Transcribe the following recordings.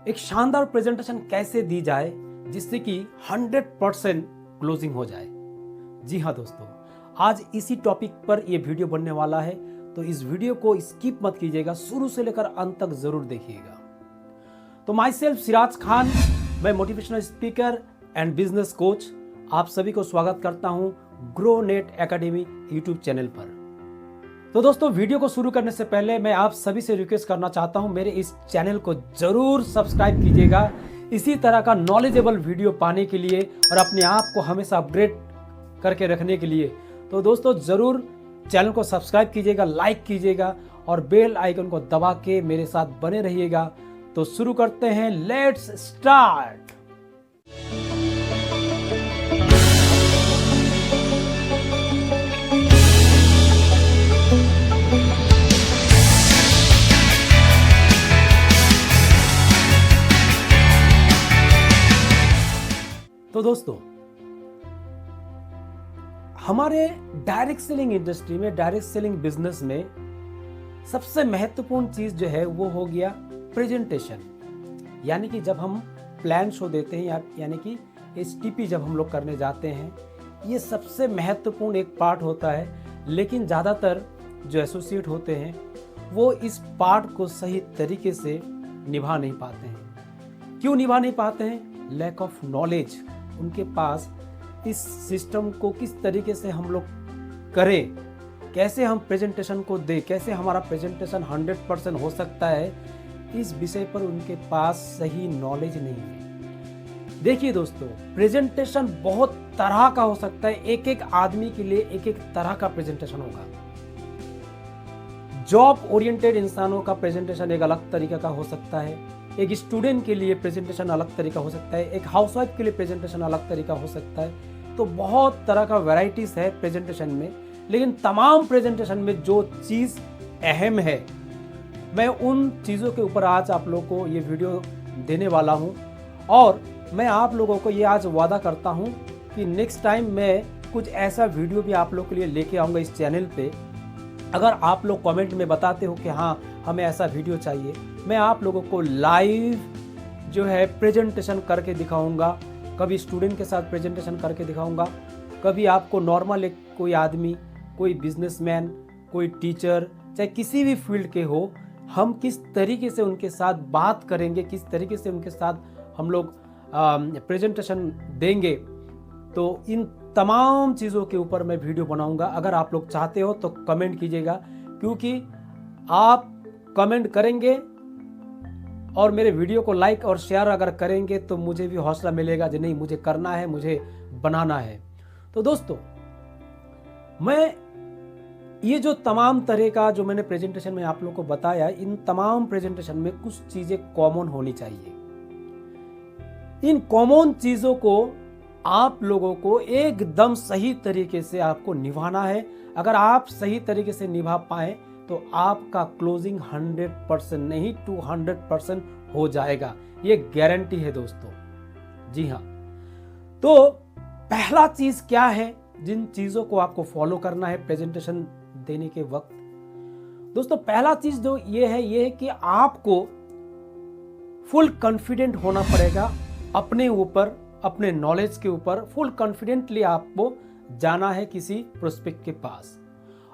एक शानदार प्रेजेंटेशन कैसे दी जाए जिससे कि 100% क्लोजिंग हो जाए। जी हाँ दोस्तों, आज इसी टॉपिक पर यह वीडियो बनने वाला है, तो इस वीडियो को स्किप मत कीजिएगा, शुरू से लेकर अंत तक जरूर देखिएगा। तो माई सेल्फ सिराज खान, मैं motivational speaker and business coach, आप सभी को स्वागत करता हूं grow net academy YouTube channel पर। तो दोस्तों, वीडियो को शुरू करने से पहले मैं आप सभी से रिक्वेस्ट करना चाहता हूं, मेरे इस चैनल को जरूर सब्सक्राइब कीजिएगा इसी तरह का नॉलेजेबल वीडियो पाने के लिए और अपने आप को हमेशा अपग्रेड करके रखने के लिए। तो दोस्तों, जरूर चैनल को सब्सक्राइब कीजिएगा, लाइक कीजिएगा और बेल आइकन को दबा के मेरे साथ बने रहिएगा। तो शुरू करते हैं, लेट्स स्टार्ट। तो दोस्तों, हमारे डायरेक्ट सेलिंग इंडस्ट्री में, डायरेक्ट सेलिंग बिजनेस में सबसे महत्वपूर्ण चीज जो है वो हो गया प्रेजेंटेशन। यानी कि जब हम प्लान शो देते हैं यानी कि एसटीपी जब हम लोग करने जाते हैं, ये सबसे महत्वपूर्ण एक पार्ट होता है। लेकिन ज़्यादातर जो एसोसिएट होते हैं वो इस पार्ट को सही तरीके से निभा नहीं पाते हैं। क्यों निभा नहीं पाते हैं? Lack of knowledge. उनके पास इस सिस्टम को किस तरीके से हम लोग करें, कैसे हम प्रेजेंटेशन को दें, कैसे हमारा प्रेजेंटेशन 100% हो सकता है, इस विषय पर उनके पास सही नॉलेज नहीं है। देखिए दोस्तों, प्रेजेंटेशन बहुत तरह का हो सकता है। एक एक आदमी के लिए एक एक तरह का प्रेजेंटेशन होगा। जॉब ओरिएंटेड इंसानों का प्रेजेंटेशन एक अलग तरीके का हो सकता है, एक स्टूडेंट के लिए प्रेजेंटेशन अलग तरीका हो सकता है, एक हाउसवाइफ के लिए प्रेजेंटेशन अलग तरीका हो सकता है। तो बहुत तरह का वैरायटीज है प्रेजेंटेशन में। लेकिन तमाम प्रेजेंटेशन में जो चीज़ अहम है, मैं उन चीज़ों के ऊपर आज आप लोगों को ये वीडियो देने वाला हूँ। और मैं आप लोगों को ये आज वादा करता हूँ कि नेक्स्ट टाइम मैं कुछ ऐसा वीडियो भी आप लोगों के लिए लेके आऊँगा इस चैनल पे। अगर आप लोग कमेंट में बताते हो कि हाँ हमें ऐसा वीडियो चाहिए, मैं आप लोगों को लाइव जो है प्रेजेंटेशन करके दिखाऊंगा। कभी स्टूडेंट के साथ प्रेजेंटेशन करके दिखाऊंगा, कभी आपको नॉर्मल एक कोई आदमी, कोई बिजनेसमैन, कोई टीचर, चाहे किसी भी फील्ड के हो, हम किस तरीके से उनके साथ बात करेंगे, किस तरीके से उनके साथ हम लोग प्रेजेंटेशन देंगे। तो इन तमाम चीज़ों के ऊपर मैं वीडियो बनाऊंगा। अगर आप लोग चाहते हो तो कमेंट कीजिएगा, क्योंकि आप कमेंट करेंगे और मेरे वीडियो को लाइक और शेयर अगर करेंगे तो मुझे भी हौसला मिलेगा कि नहीं, मुझे करना है, मुझे बनाना है। तो दोस्तों, मैं ये जो तमाम तरह का जो मैंने प्रेजेंटेशन में आप लोगों को बताया, इन तमाम प्रेजेंटेशन में कुछ चीज़ें कॉमन होनी चाहिए। इन कॉमन चीज़ों को आप लोगों को एकदम सही तरीके से आपको निभाना है। अगर आप सही तरीके से निभा पाए तो आपका क्लोजिंग 100% नहीं 200% हो जाएगा। ये गारंटी है दोस्तों। जी हाँ, तो पहला चीज क्या है जिन चीजों को आपको फॉलो करना है प्रेजेंटेशन देने के वक्त? दोस्तों, पहला चीज जो ये है कि आपको फुल कॉन्फिडेंट होना पड़ेगा अपने ऊपर, अपने नॉलेज के ऊपर। फुल कॉन्फिडेंटली आपको जाना है किसी प्रोस्पेक्ट के पास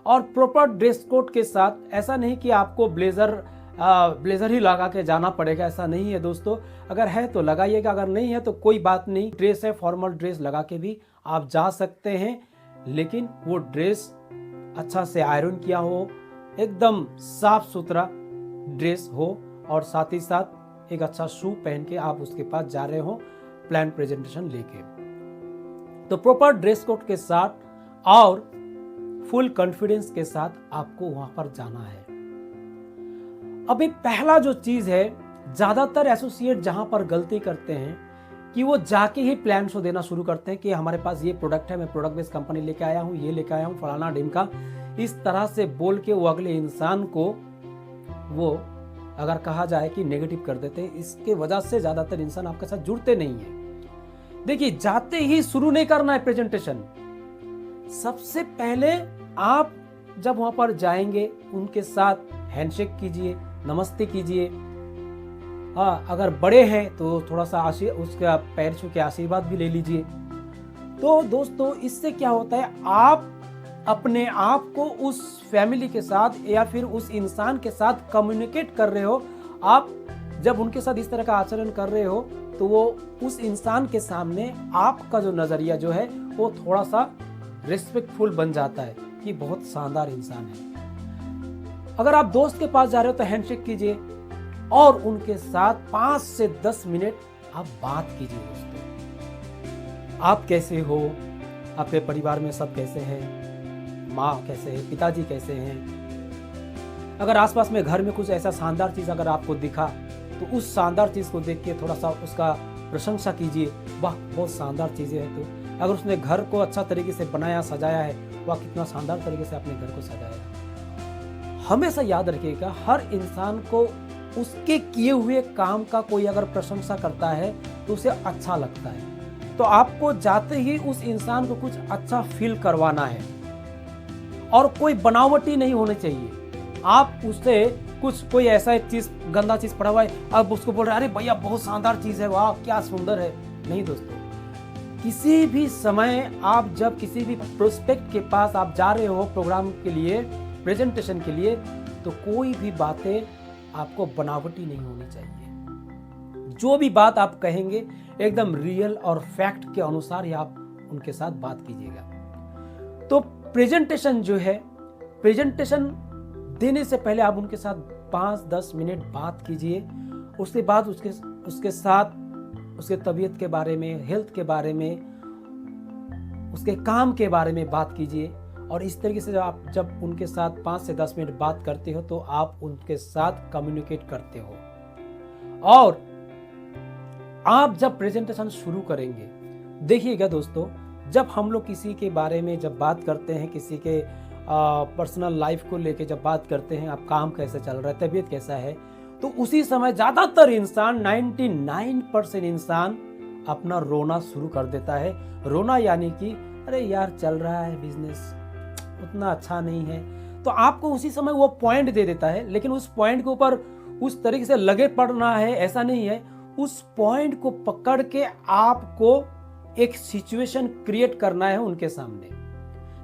और प्रॉपर ड्रेस कोड के साथ। ऐसा नहीं कि आपको ब्लेजर ही लगा के जाना पड़ेगा, ऐसा नहीं है दोस्तों। अगर है तो लगाइएगा, अगर नहीं है तो कोई बात नहीं। ड्रेस है, फॉर्मल ड्रेस लगा के भी आप जा सकते हैं, लेकिन वो ड्रेस अच्छा से आयरन किया हो, एकदम साफ सुथरा ड्रेस हो और साथ ही साथ एक अच्छा शू पहन के आप उसके पास जा रहे हो प्लान प्रेजेंटेशन लेके। तो प्रॉपर ड्रेस कोड के साथ और फुल कॉन्फिडेंस के साथ आपको वहां पर जाना है। अभी पहला जो चीज है, ज्यादातर एसोसिएट जहां पर गलती करते हैं कि वो जाके ही प्लान शो देना शुरू करते हैं कि हमारे पास ये प्रोडक्ट है, मैं प्रोडक्ट बेस्ड कंपनी लेके आया हूँ, ये लेके आया हूँ, फलाना ढिमका, इस तरह से बोल के वो अगले इंसान को वो अगर कहा जाए कि नेगेटिव कर देते हैं। इसके वजह से ज्यादातर इंसान आपके साथ जुड़ते नहीं है। देखिए, जाते ही शुरू नहीं करना है प्रेजेंटेशन। सबसे पहले आप जब वहां पर जाएंगे उनके साथ हैंडशेक कीजिए, नमस्ते कीजिए, अगर बड़े हैं तो थोड़ा सा उसका पैर छू के आशीर्वाद भी ले लीजिए। तो दोस्तों इससे क्या होता है, आप अपने आप को उस फैमिली के साथ या फिर उस इंसान के साथ कम्युनिकेट कर रहे हो। आप जब उनके साथ इस तरह का आचरण कर रहे हो तो वो उस इंसान के सामने आपका जो नज़रिया जो है वो थोड़ा सा रिस्पेक्टफुल बन जाता है कि बहुत शानदार इंसान है। अगर आप दोस्त के पास जा रहे हो तो हैंडशेक कीजिए और उनके साथ 5 से 10 मिनट आप बात कीजिए। दोस्तों आप कैसे हो, आपके परिवार में सब कैसे हैं, माँ कैसे है, पिताजी कैसे हैं। अगर आसपास में घर में कुछ ऐसा शानदार चीज़ अगर आपको दिखा तो उस शानदार चीज़ को देख के थोड़ा सा उसका प्रशंसा कीजिए, वाह बहुत शानदार चीज़ें हैं। तो अगर उसने घर को अच्छा तरीके से बनाया सजाया है, वाह कितना शानदार तरीके से अपने घर को सजाया है। हमेशा याद रखिएगा, हर इंसान को उसके किए हुए काम का कोई अगर प्रशंसा करता है तो उसे अच्छा लगता है। तो आपको जाते ही उस इंसान को कुछ अच्छा फील करवाना है और कोई बनावटी नहीं होनी चाहिए। आप उससे कोई ऐसा चीज गंदा चीज पड़ा हुआ है, अब उसको बोल रहे अरे भैया बहुत शानदार चीज है, वाह क्या सुंदर है। नहीं दोस्तों, किसी भी समय आप जब किसी भी प्रोस्पेक्ट के पास आप जा रहे हो प्रोग्राम के लिए, प्रेजेंटेशन के लिए, तो कोई भी बातें आपको बनावटी नहीं होनी चाहिए। जो भी बात आप कहेंगे एकदम रियल और फैक्ट के अनुसार ही आप उनके साथ बात कीजिएगा। तो प्रेजेंटेशन जो है, प्रेजेंटेशन देने से पहले आप उनके साथ 5-10 मिनट बात कीजिए। उसके बाद उसके साथ उसके तबीयत के बारे में, हेल्थ के बारे में, उसके काम के बारे में बात कीजिए। और इस तरीके से जब उनके साथ 5 से 10 मिनट बात करते हो तो आप उनके साथ कम्युनिकेट करते हो। और आप जब प्रेजेंटेशन शुरू करेंगे, देखिएगा दोस्तों, जब हम लोग किसी के बारे में जब बात करते हैं, किसी के पर्सनल लाइफ को लेके जब बात करते हैं, आप काम कैसे चल रहा है, तबीयत कैसा है, तो उसी समय ज़्यादातर इंसान 99% इंसान अपना रोना शुरू कर देता है। रोना यानी कि अरे यार चल रहा है बिजनेस, उतना अच्छा नहीं है। तो आपको उसी समय वो पॉइंट दे देता है, लेकिन उस पॉइंट के ऊपर उस तरीके से लगे पड़ना है ऐसा नहीं है। उस पॉइंट को पकड़ के आपको एक सिचुएशन क्रिएट करना है उनके सामने।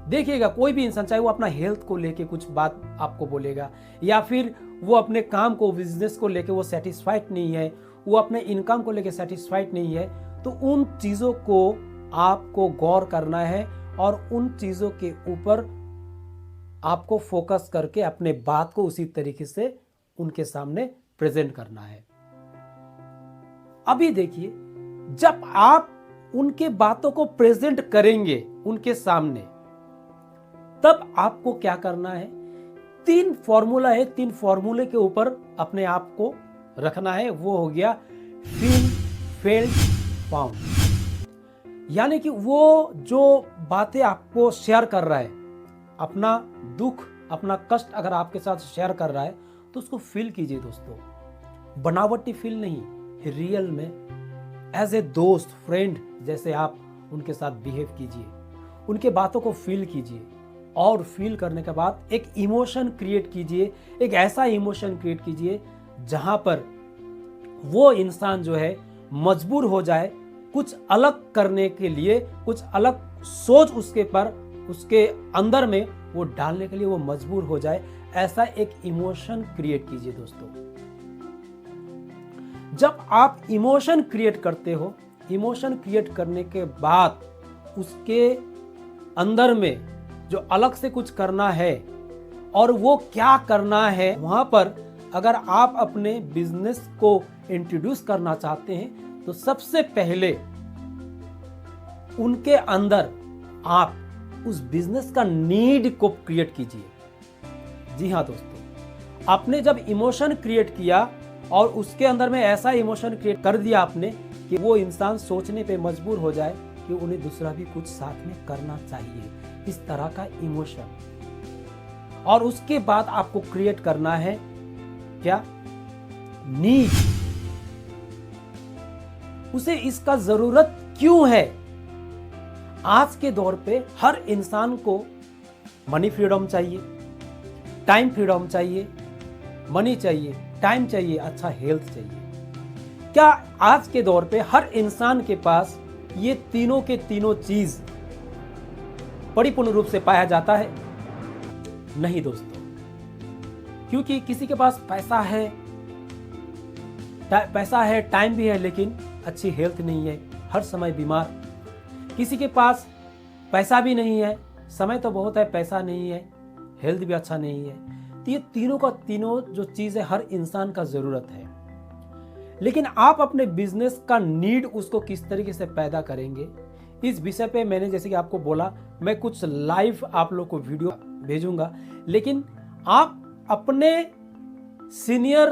देखिएगा, कोई भी इंसान चाहे वो अपना हेल्थ को लेके कुछ बात आपको बोलेगा, या फिर वो अपने काम को, बिजनेस को लेके वो सेटिस्फाइड नहीं है, वो अपने इनकम को लेके सेटिस्फाइड नहीं है, तो उन चीज़ों को आपको गौर करना है और उन चीज़ों के ऊपर आपको फोकस करके अपने बात को उसी तरीके से उनके सामने प्रेजेंट करना है। अभी देखिए, जब आप उनके बातों को प्रेजेंट करेंगे उनके सामने, तब आपको क्या करना है, 3 फॉर्मूला है, 3 फॉर्मूले के ऊपर अपने आप को रखना है। वो हो गया फील, फेल्ट, फाउंड। यानी कि वो जो बातें आपको शेयर कर रहा है, अपना दुख, अपना कष्ट अगर आपके साथ शेयर कर रहा है तो उसको फील कीजिए दोस्तों। बनावटी फील नहीं, रियल में एज ए दोस्त, फ्रेंड जैसे आप उनके साथ बिहेव कीजिए, उनके बातों को फील कीजिए। और फील करने के बाद एक इमोशन क्रिएट कीजिए, एक ऐसा इमोशन क्रिएट कीजिए जहां पर वो इंसान जो है मजबूर हो जाए कुछ अलग करने के लिए, कुछ अलग सोच उसके अंदर में वो डालने के लिए वो मजबूर हो जाए। ऐसा एक इमोशन क्रिएट कीजिए दोस्तों। जब आप इमोशन क्रिएट करते हो, इमोशन क्रिएट करने के बाद उसके अंदर में जो अलग से कुछ करना है और वो क्या करना है, वहां पर अगर आप अपने बिजनेस को इंट्रोड्यूस करना चाहते हैं तो सबसे पहले उनके अंदर आप उस बिजनेस का नीड को क्रिएट कीजिए। जी हाँ दोस्तों, आपने जब इमोशन क्रिएट किया और उसके अंदर में ऐसा इमोशन क्रिएट कर दिया आपने कि वो इंसान सोचने पे मजबूर हो जाए कि उन्हें दूसरा भी कुछ साथ में करना चाहिए, इस तरह का इमोशन। और उसके बाद आपको क्रिएट करना है क्या, नीड। उसे इसका जरूरत क्यों है। आज के दौर पे हर इंसान को मनी फ्रीडम चाहिए, टाइम फ्रीडम चाहिए, मनी चाहिए, टाइम चाहिए, अच्छा हेल्थ चाहिए। क्या आज के दौर पे हर इंसान के पास ये तीनों के तीनों चीज परिपूर्ण रूप से पाया जाता है? नहीं दोस्तों, क्योंकि किसी के पास पैसा है, टाइम भी है, लेकिन अच्छी हेल्थ नहीं है, हर समय बीमार। किसी के पास पैसा भी नहीं है, समय तो बहुत है, पैसा नहीं है, हेल्थ भी अच्छा नहीं है। तो ये तीनों का तीनों जो चीज़ है हर इंसान का ज़रूरत है, लेकिन आप अपने बिजनेस का नीड उसको किस तरीके से पैदा करेंगे, इस विषय पे मैंने जैसे कि आपको बोला, मैं कुछ लाइव आप लोग को वीडियो भेजूंगा। लेकिन आप अपने सीनियर,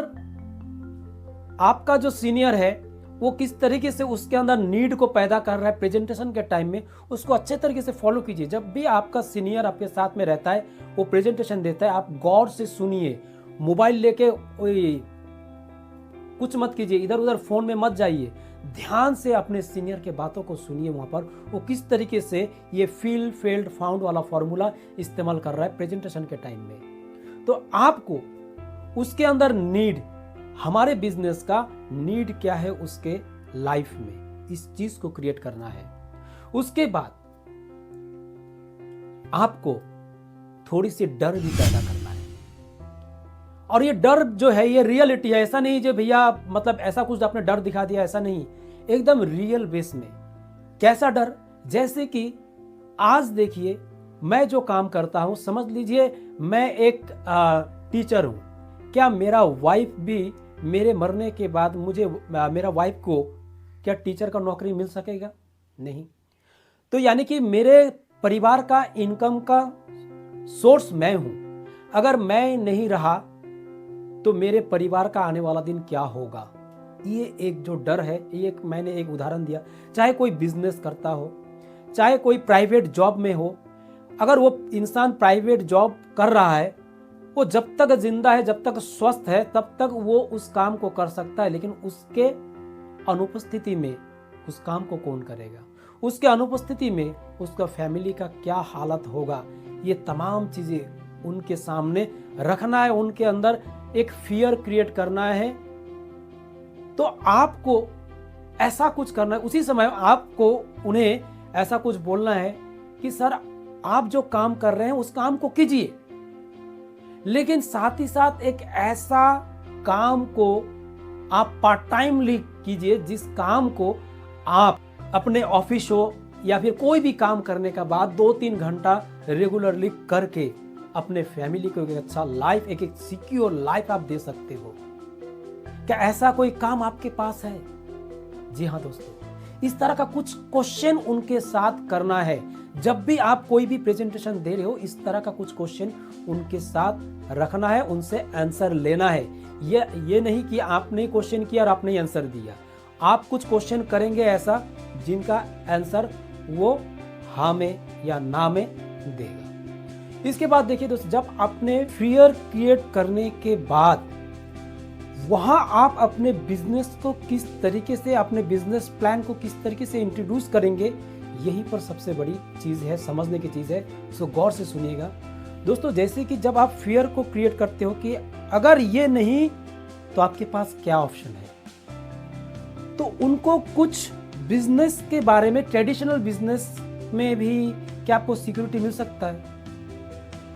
आपका जो सीनियर है वो किस तरीके से उसके अंदर नीड को पैदा कर रहा है प्रेजेंटेशन के टाइम में, उसको अच्छे तरीके से फॉलो कीजिए। जब भी आपका सीनियर आपके साथ में रहता है, वो प्रेजेंटेशन देता है, आप गौर से सुनिए। मोबाइल लेके कुछ मत कीजिए, इधर उधर फोन में मत जाइए, ध्यान से अपने सीनियर के बातों को सुनिए। वहां पर वो किस तरीके से ये फील फेल्ड फाउंड वाला फॉर्मूला इस्तेमाल कर रहा है प्रेजेंटेशन के टाइम में। तो आपको उसके अंदर नीड, हमारे बिजनेस का नीड क्या है उसके लाइफ में, इस चीज को क्रिएट करना है। उसके बाद आपको थोड़ी सी डर भी पैदा करना है, और ये डर जो है ये रियलिटी है। ऐसा नहीं जो भैया मतलब ऐसा कुछ आपने डर दिखा दिया, ऐसा नहीं, एकदम रियल बेस में। कैसा डर? जैसे कि आज देखिए, मैं जो काम करता हूं, समझ लीजिए मैं एक टीचर हूं, क्या मेरा वाइफ भी मेरे मरने के बाद मेरा वाइफ को क्या टीचर का नौकरी मिल सकेगा? नहीं। तो यानी कि मेरे परिवार का इनकम का सोर्स मैं हूं। अगर मैं नहीं रहा तो मेरे परिवार का आने वाला दिन क्या होगा? ये एक जो डर है, ये मैंने एक उदाहरण दिया। चाहे कोई बिजनेस करता हो, चाहे कोई प्राइवेट जॉब में हो, अगर वो इंसान प्राइवेट जॉब कर रहा है, वो जब तक जिंदा है, जब तक स्वस्थ है, तब तक वो उस काम को कर सकता है। लेकिन उसके अनुपस्थिति में उस काम को कौन करेगा? उसके अनुपस्थिति में उसका फैमिली का क्या हालत होगा? ये तमाम चीजें उनके सामने रखना है, उनके अंदर एक फियर क्रिएट करना है। तो आपको ऐसा कुछ करना है, उसी समय आपको उन्हें ऐसा कुछ बोलना है कि सर आप जो काम कर रहे हैं उस काम को कीजिए, लेकिन साथ ही साथ एक ऐसा काम को आप पार्ट टाइमली कीजिए जिस काम को आप अपने ऑफिस हो या फिर कोई भी काम करने के बाद 2-3 घंटा रेगुलरली करके अपने फैमिली को एक अच्छा लाइफ, एक सिक्योर लाइफ आप दे सकते हो। क्या ऐसा कोई काम आपके पास है? जी हाँ दोस्तों, इस तरह का कुछ क्वेश्चन उनके साथ करना है। जब भी आप कोई भी प्रेजेंटेशन दे रहे हो, इस तरह का कुछ क्वेश्चन उनके साथ रखना है, उनसे आंसर लेना है। ये नहीं कि आपने क्वेश्चन किया और आपने आंसर दिया। आप कुछ क्वेश्चन करेंगे ऐसा जिनका आंसर वो हाँ में या ना में देगा। इसके बाद देखिए दोस्तों, जब आपने फियर क्रिएट करने के बाद वहां आप अपने बिजनेस को किस तरीके से, अपने बिजनेस प्लान को किस तरीके से इंट्रोड्यूस करेंगे, यही पर सबसे बड़ी चीज है, समझने की चीज है। सो गौर से सुनिएगा दोस्तों। जैसे कि जब आप फियर को क्रिएट करते हो कि अगर ये नहीं तो आपके पास क्या ऑप्शन है, तो उनको कुछ बिजनेस के बारे में, ट्रेडिशनल बिजनेस में भी क्या आपको सिक्योरिटी मिल सकता है?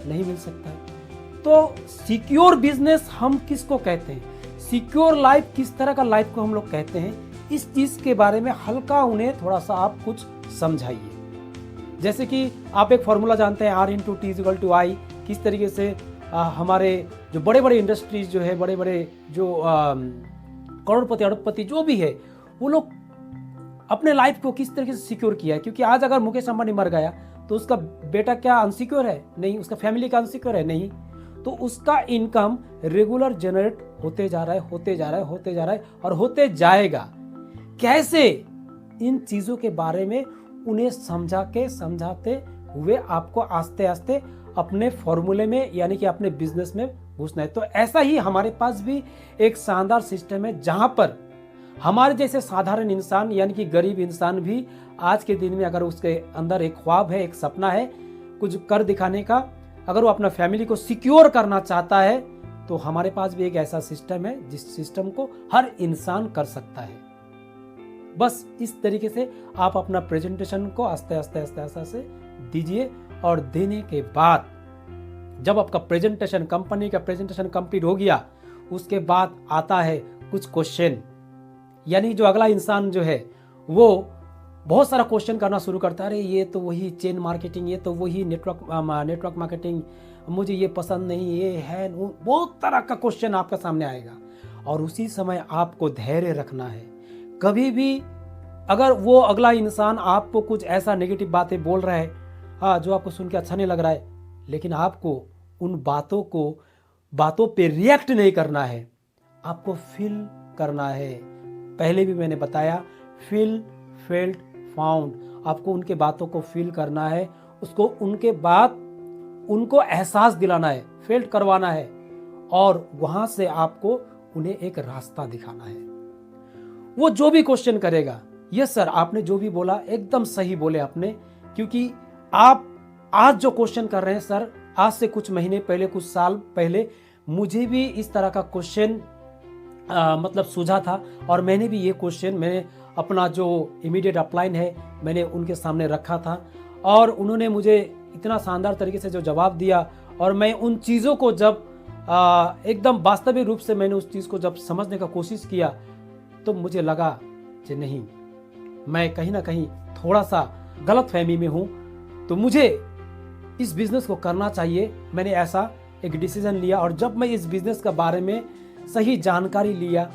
नहीं मिल सकता है। तो सिक्योर बिजनेस हम किसको कहते हैं, सिक्योर लाइफ किस तरह का लाइफ को हम लोग कहते हैं, इस चीज के बारे में हल्का उन्हें थोड़ा सा आप कुछ समझाइए। जैसे कि आप एक फॉर्मूला जानते हैं, R/T=I। किस तरीके से हमारे जो बड़े बड़े इंडस्ट्रीज जो है, बड़े बड़े जो करोड़पति अरबपति जो भी है, वो लोग अपने लाइफ को किस तरीके से सिक्योर किया है। क्योंकि आज अगर मुकेश अंबानी मर गया तो उसका बेटा क्या अनसिक्योर है? नहीं। उसका फैमिली का अनसिक्योर है? नहीं। तो उसका इनकम रेगुलर जनरेट होते जा रहा है, होते जा रहा है, होते जा रहा है और होते जाएगा। कैसे? इन चीजों के बारे में उन्हें समझाते हुए आपको आस्ते आस्ते अपने फॉर्मूले में, यानी कि अपने बिजनेस में घुसना है। तो ऐसा ही हमारे पास भी एक शानदार सिस्टम है, जहां पर हमारे जैसे साधारण इंसान, यानी कि गरीब इंसान भी आज के दिन में अगर उसके अंदर एक ख्वाब है, एक सपना है कुछ कर दिखाने का, अगर वो अपना फैमिली को सिक्योर करना चाहता है, तो हमारे पास भी एक ऐसा सिस्टम है जिस सिस्टम को हर इंसान कर सकता है। बस इस तरीके से आप अपना प्रेजेंटेशन को आस्ते आस्ते से दीजिए, और देने के बाद जब आपका प्रेजेंटेशन, कंपनी का प्रेजेंटेशन कंप्लीट हो गया, उसके बाद आता है कुछ क्वेश्चन। यानी जो अगला इंसान जो है वो बहुत सारा क्वेश्चन करना शुरू करता है, अरे ये तो वही चेन मार्केटिंग, ये तो वही नेटवर्क मार्केटिंग, मुझे ये पसंद नहीं, ये है, बहुत तरह का क्वेश्चन आपके सामने आएगा। और उसी समय आपको धैर्य रखना है। कभी भी अगर वो अगला इंसान आपको कुछ ऐसा नेगेटिव बातें बोल रहा है, हाँ, जो आपको सुन के अच्छा नहीं लग रहा है, लेकिन आपको उन बातों पे रिएक्ट नहीं करना है, आपको फील करना है। पहले भी मैंने बताया, फील, फेल्ट, फाउंड। आपको उनके बातों को फील करना है, उसको उनके बाद उनको एहसास दिलाना है, फेल्ट करवाना है, और वहां से आपको उन्हें एक रास्ता दिखाना है। वो जो भी क्वेश्चन करेगा, यस सर आपने जो भी बोला एकदम सही बोले आपने, क्योंकि आप आज जो क्वेश्चन कर रहे हैं सर, आज से कुछ महीने पहले, कुछ साल पहले मुझे भी इस तरह का क्वेश्चन मतलब सूझा था, और मैंने भी ये क्वेश्चन, मैंने अपना जो इमीडिएट अपलाइन है मैंने उनके सामने रखा था, और उन्होंने मुझे इतना शानदार तरीके से जो जवाब दिया, और मैं उन चीज़ों को जब एकदम वास्तविक रूप से मैंने उस चीज़ को जब समझने का कोशिश किया, तो मुझे लगा कि नहीं, मैं कहीं ना कहीं थोड़ा सा गलत फहमी में हूँ, तो मुझे इस बिज़नेस को करना चाहिए। मैंने ऐसा एक डिसीजन लिया, और जब मैं इस बिज़नेस के बारे में सही जानकारी लिया,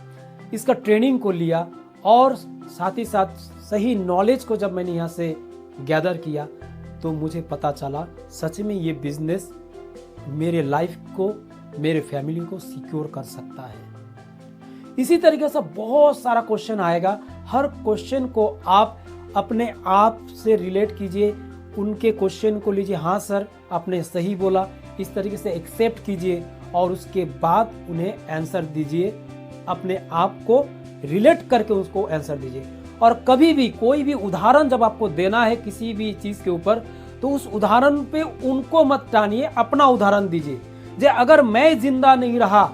इसका ट्रेनिंग को लिया, और साथ ही साथ सही नॉलेज को जब मैंने यहाँ से गैदर किया, तो मुझे पता चला सच में ये बिज़नेस मेरे लाइफ को, मेरे फैमिली को सिक्योर कर सकता है। इसी तरीके से बहुत सारा क्वेश्चन आएगा, हर क्वेश्चन को आप अपने आप से रिलेट कीजिए, उनके क्वेश्चन को लीजिए, हाँ सर आपने सही बोला, इस तरीके से एक्सेप्ट कीजिए, और उसके बाद उन्हें आंसर दीजिए, अपने आप को रिलेट करके उसको आंसर दीजिए। और कभी भी कोई भी उदाहरण जब आपको देना है किसी भी चीज़ के ऊपर, तो उस उदाहरण पे उनको मत टानिए, अपना उदाहरण दीजिए। जे अगर मैं जिंदा नहीं रहा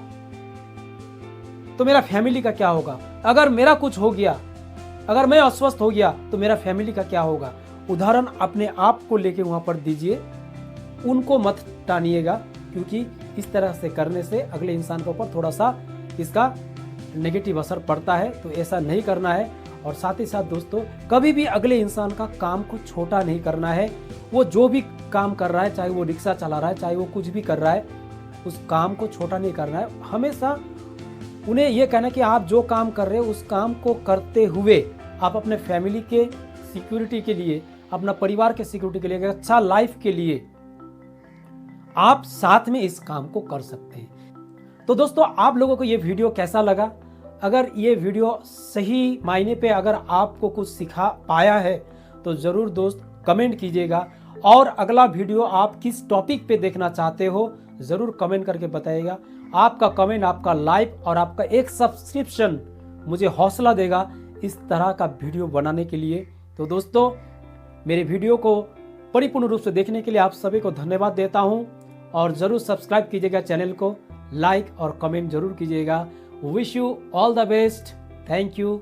तो मेरा फैमिली का क्या होगा, अगर मेरा कुछ हो गया, अगर मैं अस्वस्थ हो गया तो मेरा फैमिली का क्या होगा। उदाहरण अपने आप को लेके वहां पर दीजिए, उनको मत टानिएगा, क्योंकि इस तरह से करने से अगले इंसान के ऊपर थोड़ा सा इसका नेगेटिव असर पड़ता है, तो ऐसा नहीं करना है। और साथ ही साथ दोस्तों, कभी भी अगले इंसान का काम को छोटा नहीं करना है। वो जो भी काम कर रहा है, चाहे वो रिक्शा चला रहा है, चाहे वो कुछ भी कर रहा है, उस काम को छोटा नहीं करना है। हमेशा उन्हें यह कहना कि आप जो काम कर रहे हो उस काम को करते हुए आप अपने फैमिली के सिक्योरिटी के लिए, अपना परिवार के सिक्योरिटी के लिए, अच्छा लाइफ के लिए आप साथ में इस काम को कर सकते हैं। तो दोस्तों, आप लोगों को ये वीडियो कैसा लगा? अगर ये वीडियो सही मायने पे अगर आपको कुछ सिखा पाया है तो ज़रूर दोस्त कमेंट कीजिएगा, और अगला वीडियो आप किस टॉपिक पे देखना चाहते हो ज़रूर कमेंट करके बताइएगा। आपका कमेंट, आपका लाइक और आपका एक सब्सक्रिप्शन मुझे हौसला देगा इस तरह का वीडियो बनाने के लिए। तो दोस्तों, मेरे वीडियो को परिपूर्ण रूप से देखने के लिए आप सभी को धन्यवाद देता हूं, और ज़रूर सब्सक्राइब कीजिएगा चैनल को, लाइक और कमेंट जरूर कीजिएगा। Wish you all the best. Thank you.